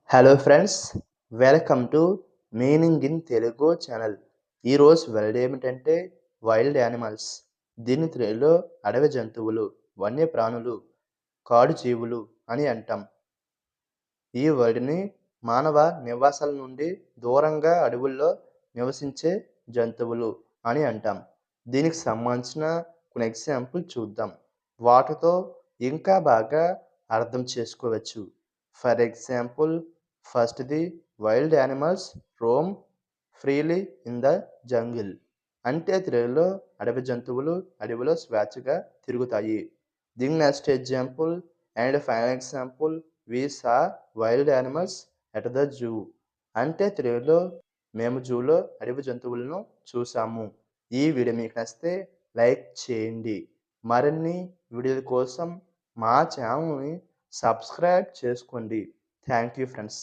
Hello friends, welcome to meaning in Telugu channel. ఈరోజు word ఏమిటంటే wild animals. దీని తెలుగులో అడవి జంతువులు, వన్యప్రాణులు, కాడు జీవులు అని అంటాం. ఈ వర్డ్ని మానవ నివాసాల నుండి దూరంగా అడవుల్లో నివసించే జంతువులు అని అంటాం. దీనికి సంబంధించిన కొన్ని ఎగ్జాంపుల్ చూద్దాం. వాటితో ఇంకా బాగా అర్థం చేసుకోవచ్చు. ఫర్ ఎగ్జాంపుల్, ఫస్ట్‌ది wild animals roam freely in the jungle. అంటే తెలుగులో అడవి జంతువులు అడవిలో స్వేచ్ఛగా తిరుగుతాయి. దీని next example and final example, we saw wild animals at the zoo. అంటే తెలుగులో మేము జూలో అడవి జంతువులను చూసాము. ఈ వీడియో మీకు నచ్చితే లైక్ చేయండి. మరిన్ని వీడియోల కోసం మా ఛానల్ని సబ్స్క్రైబ్ చేసుకోండి. Thank you friends.